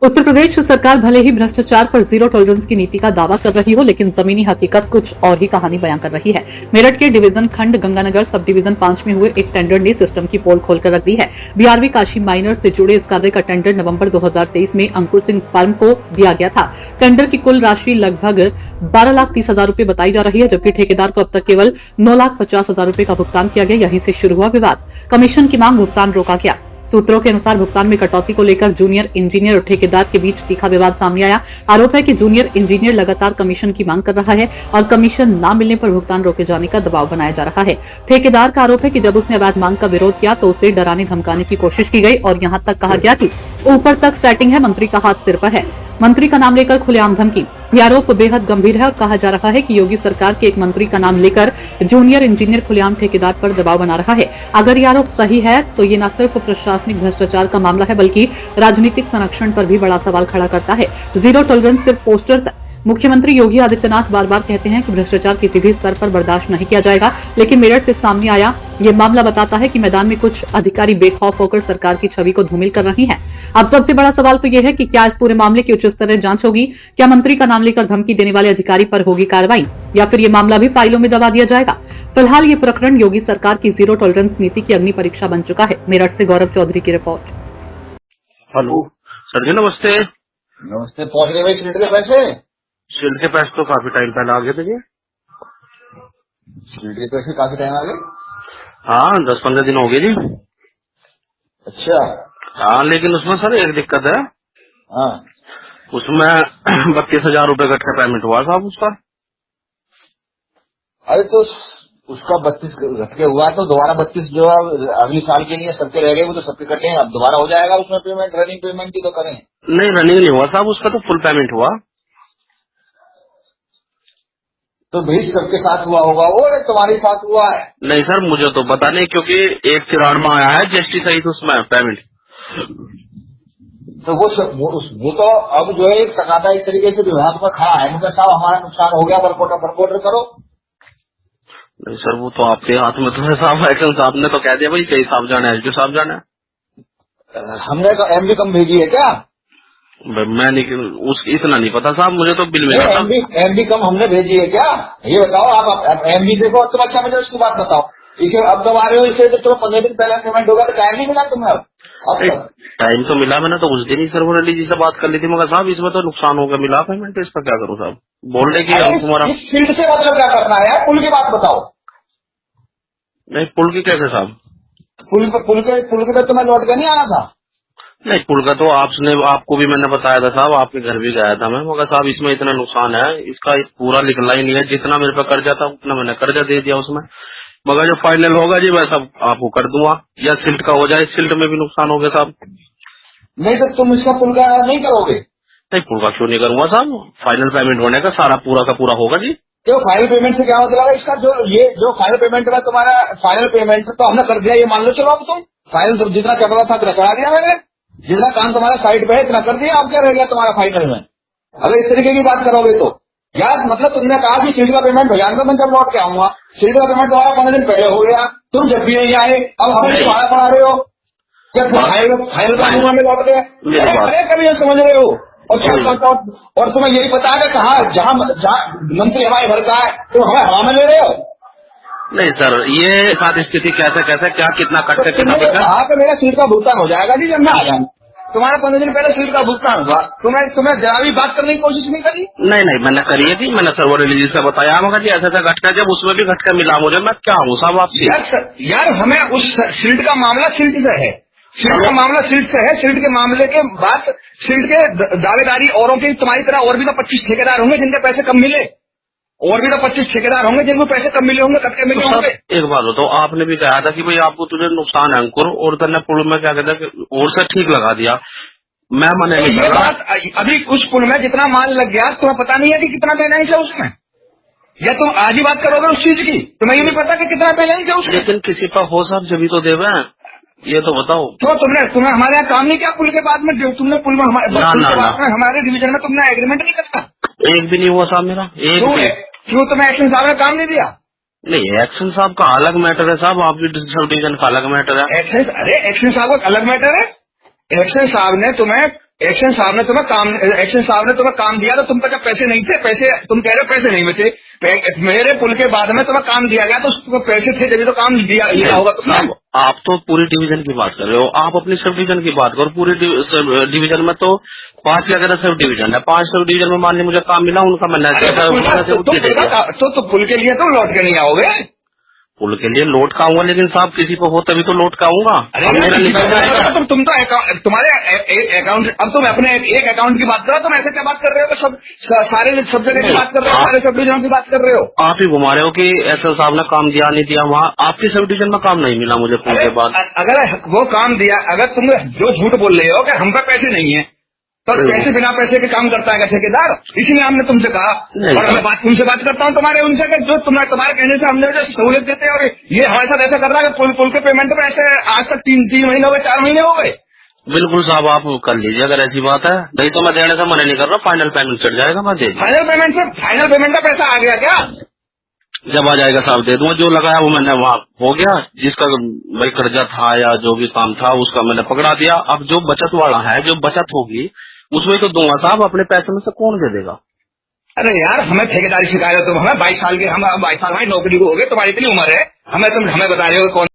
उत्तर प्रदेश सरकार भले ही भ्रष्टाचार पर जीरो टॉलरेंस की नीति का दावा कर रही हो, लेकिन जमीनी हकीकत कुछ और ही कहानी बयां कर रही है। मेरठ के डिवीजन खंड गंगानगर सब डिवीजन 5 में हुए एक टेंडर ने सिस्टम की पोल खोलकर रख दी है। बीआरवी काशी माइनर से जुड़े इस कार्य का टेंडर नवंबर 2023 में अंकुर सिंह फर्म को दिया गया था। टेंडर की कुल राशि लगभग 12,30,000 रूपये बताई जा रही है, जबकि ठेकेदार को अब तक केवल 9,50,000 रूपये का भुगतान किया गया। यहीं से शुरू हुआ विवाद। कमीशन की मांग, भुगतान रोका गया। सूत्रों के अनुसार भुगतान में कटौती को लेकर जूनियर इंजीनियर और ठेकेदार के बीच तीखा विवाद सामने आया। आरोप है कि जूनियर इंजीनियर लगातार कमीशन की मांग कर रहा है और कमीशन न मिलने पर भुगतान रोके जाने का दबाव बनाया जा रहा है। ठेकेदार का आरोप है कि जब उसने अवैध मांग का विरोध किया तो उसे डराने धमकाने की कोशिश की गई और यहां तक कहा गया कि ऊपर तक सेटिंग है, मंत्री का हाथ सिर पर है। मंत्री का नाम लेकर खुलेआम धमकी। यह आरोप बेहद गंभीर है और कहा जा रहा है कि योगी सरकार के एक मंत्री का नाम लेकर जूनियर इंजीनियर खुलेआम ठेकेदार पर दबाव बना रहा है। अगर यह आरोप सही है तो ये न सिर्फ प्रशासनिक भ्रष्टाचार का मामला है, बल्कि राजनीतिक संरक्षण पर भी बड़ा सवाल खड़ा करता है। जीरो टॉलरेंस सिर्फ पोस्टर तक। मुख्यमंत्री योगी आदित्यनाथ बार बार कहते हैं कि भ्रष्टाचार किसी भी स्तर पर बर्दाश्त नहीं किया जाएगा, लेकिन मेरठ से सामने आया ये मामला बताता है कि मैदान में कुछ अधिकारी बेखौफ होकर सरकार की छवि को धूमिल कर रही हैं। अब सबसे बड़ा सवाल तो यह है कि क्या इस पूरे मामले की उच्च स्तरीय जांच होगी? क्या मंत्री का नाम लेकर धमकी देने वाले अधिकारी पर होगी कार्रवाई, या फिर ये मामला भी फाइलों में दबा दिया जाएगा? फिलहाल ये प्रकरण योगी सरकार की जीरो टॉलरेंस नीति की अग्नि परीक्षा बन चुका है। मेरठ से गौरव चौधरी की रिपोर्ट। हेलो सर जी, नमस्ते। नमस्ते। पहुंच गए भाई शील्ड के पैसे? शील्ड के पैसे तो काफी टाइम पहले आ गए थे जी। शील्ड के पैसे काफी टाइम आ गए? हाँ, 10-15 दिन हो गए जी। अच्छा। हाँ, लेकिन उसमें सर एक दिक्कत है। हाँ। उसमें 32,000 रूपये कट का पेमेंट हुआ साहब उसका। अरे तो उसका 32 घट के हुआ तो दोबारा 32 जो अगले साल के लिए सबके रह गए, वो तो सबके कटे हैं। अब दोबारा हो जाएगा उसमें पेमेंट, रनिंग पेमेंट की तो करें। नहीं, रनिंग नहीं हुआ साहब, उसका तो फुल पेमेंट हुआ। तो भी सबके साथ हुआ होगा वो, तुम्हारे साथ हुआ है? नहीं सर, मुझे तो पता नहीं, क्योंकि एक चिराड़ में आया है जीएसटी सहित उसमें पेमेंट। तो वो तो अब जो है एक तकादा एक तरीके से विभाग पर खड़ा है, मुझे साहब हमारा नुकसान हो गया, बरकोटर करो। नहीं सर, वो तो आपके हाथ में तो है साहब। एक्शन साहब ने तो कह दिया भाई, कई साहब जाना है, एसडीओ साहब जाना है। हमने तो एमबी कम भेजी है क्या? मैं नहीं, इतना नहीं पता साहब, मुझे तो बिल मिला था। एमबी कम हमने भेजी है क्या? ये बताओ आप। एमबी देखो तुम, अच्छा मुझे उसकी बात बताओ। इसे अब तुम आ रहे हो, इसे तो तुम्हें 15 दिन पहले पेमेंट होगा, तो टाइम नहीं मिला तुम्हें? अब टाइम तो मिला, मैंने तो उस दिन ही सर्वरली जी से बात कर ली थी, मगर साहब इसमें तो नुकसान हो गया, मिला पेमेंट, इसका क्या करूं साहब? बोल रहे कि हम तुम्हारा इस फील्ड से मतलब क्या करना है? पुल की बात बताओ। नहीं, पुल की कैसे साहब? पुल के तो तुम्हें लौट के नहीं आना था? नहीं, पुल का तो आपको भी मैंने बताया था साहब, आपके घर भी गया था मैं, मगर साहब इसमें इतना नुकसान है, इसका पूरा निकला ही नहीं है। जितना मेरे पे कर्जा था उतना मैंने कर्जा दे दिया उसमें, मगर जो फाइनल होगा जी मैं सब आपको कर दूंगा, या सिल्ट का हो जाए, सिल्ट में भी नुकसान हो गया साहब। नहीं तो तुम इसका पुल का नहीं करोगे? नहीं, पुल का क्यों नहीं करूंगा साहब? फाइनल पेमेंट होने का सारा पूरा का पूरा होगा जी। क्यों? फाइनल पेमेंट से क्या मतलब है इसका? जो फाइनल पेमेंट है तुम्हारा, फाइनल पेमेंट तो हमने कर दिया, ये मान लो। चलो अब तुम फाइनल जितना चल रहा था करा दिया मैंने, जितना काम तुम्हारा साइड पे है इतना कर दिया। अब क्या रह गया तुम्हारा फाइनल में? अगर इस तरीके की बात करोगे तो यार, मतलब तुमने कहा कि शील्ड का पेमेंट हो जाएगा, मैं जब लौट के आऊंगा। शील्ड का पेमेंट तुम्हारा 15 दिन पहले हो गया, तुम जब भी नहीं आए, अब हमें तुम्हारा पढ़ा रहे हो क्या? फाइनल का मुंह में लौट गए, कभी समझ रहे हो? और तुम्हें यही पता है कहा जहाँ मंत्री हमारे भर का है, तुम हमें हवा में ले रहे हो? नहीं सर, ये साथ स्थिति कैसे क्या कितना कट के कितना कहा कि मेरा सीट का भुगतान हो जाएगा जी जब मैं आ जाऊँ। तुम्हारा 15 दिन पहले सीट का भुगतान हुआ, तुम्हें जरा भी बात करने की कोशिश नहीं करी? नहीं, मैंने करी है जी, मैंने सर्वर रिलीज से बताया मगर जी ऐसा घटका, जब उसमें भी घटका मिला मुझे, मैं क्या हूँ साहब आपसे? यार हमें उस शील्ड का मामला शील्ड से है, शील्ड का मामला शील्ड से है। शील्ड के मामले के बाद शील्ड के दावेदारी औरों की तुम्हारी तरह और भी तो 25 ठेकेदार होंगे जिनके पैसे कम मिले, और भी तो 25 ठेकेदार होंगे जिनको पैसे कम मिले होंगे, कटके मिले होंगे। एक बात तो आपने भी कहा था कि भाई आपको तुझे नुकसान है अंकुर, और तने पुल में क्या कहता है और से ठीक लगा दिया, मैं मने नहीं कर रहा। अभी उस पुल में जितना माल लग गया तुम्हें पता नहीं है कि कितना बैलेंस है उसमें, या तुम आज ही बात करोगे उस चीज की? तुम्हें ये नहीं पता कि कितना बैलेंस है उसमें? लेकिन किसी पर हो साहब जब तो देवे, ये तो बताओ। तो तुम्हें हमारे यहाँ काम नहीं किया पुल के बाद में? तुमने पुल में हमारे डिवीजन में तुमने एग्रीमेंट नहीं करता? एक भी नहीं हुआ साहब मेरा, क्यों तुम्हें एक्शन साहब ने काम नहीं दिया? नहीं, एक्शन साहब का अलग मैटर है साहब, आपकी सब डिवीजन का अलग मैटर है। अरे एक्शन साहब का अलग मैटर है। एक्शन साहब ने तुम्हें एक्शन साहब ने तुम्हें काम दिया तो तुम पे क्या पैसे नहीं थे? पैसे तुम कह रहे हो पैसे नहीं बचे। मेरे पुल के बाद में तुम्हें काम दिया गया तो उसको पैसे थे जब तो काम दिया होगा तुमने। आप तो पूरी डिवीजन की बात कर रहे हो, आप अपनी सब डिवीजन की बात करो। पूरी डिवीजन में तो 5 वगैरह सब डिवीजन है, 5 सब डिवीजन में मान ली मुझे काम मिला, उनका मैं तो पुल के लिए तुम लौट के नहीं आओगे? पुल के लिए लौट का आऊंगा, लेकिन साहब किसी को हो तभी तो लौट का आऊंगा। तुम तो तुम्हारे अकाउंट, अब तुम अपने एक अकाउंट की बात कर रहे हो, तुम ऐसे क्या बात कर रहे हो? तो सारे सब जगह की बात कर रहे हो, सारे सब डिवीजन की बात कर रहे हो। आप ही घुमा रहे हो कि एसएल साहब ने काम दिया नहीं दिया, वहाँ आपकी सब डिवीजन में काम नहीं मिला मुझे पुल के बाद। अगर वो काम दिया, अगर तुम जो झूठ बोल रहे हो कि हम पे पैसे नहीं है, तो कैसे बिना पैसे के काम करता है ठेकेदार? इसलिए हमने तुमसे कहा, और मैं तुमसे बात करता हूँ तुम्हारे उनसे, जो तुम्हारे कहने से हमने जो सहूलियत देते हैं, और ये हमारे साथ ऐसा कर रहा है कि पुल के पेमेंट में ऐसे आज तक 3 महीने हो गए, 4 महीने हो गए। बिल्कुल साहब, आप कर लीजिए अगर ऐसी बात है, नहीं तो मैं देने से मना नहीं कर रहा, फाइनल पेमेंट चढ़ जाएगा, मैं दे। फाइनल पेमेंट का पैसा आ गया क्या? जब आ जाएगा साहब दे दूंगा, जो लगाया वो मैंने वहाँ हो गया, जिसका भाई कर्जा था या जो भी काम था उसका मैंने पकड़ा दिया। अब जो बचत वाला है, जो बचत होगी उसमें तो दूंगा साहब, अपने पैसे में से कौन दे देगा? अरे यार, हमें ठेकेदारी सिखा रहे हो तुम, हमें 22 साल के, हम 22 साल हमारी नौकरी को हो गए, तुम्हारी इतनी उम्र है, हमें बता रहे हो कौन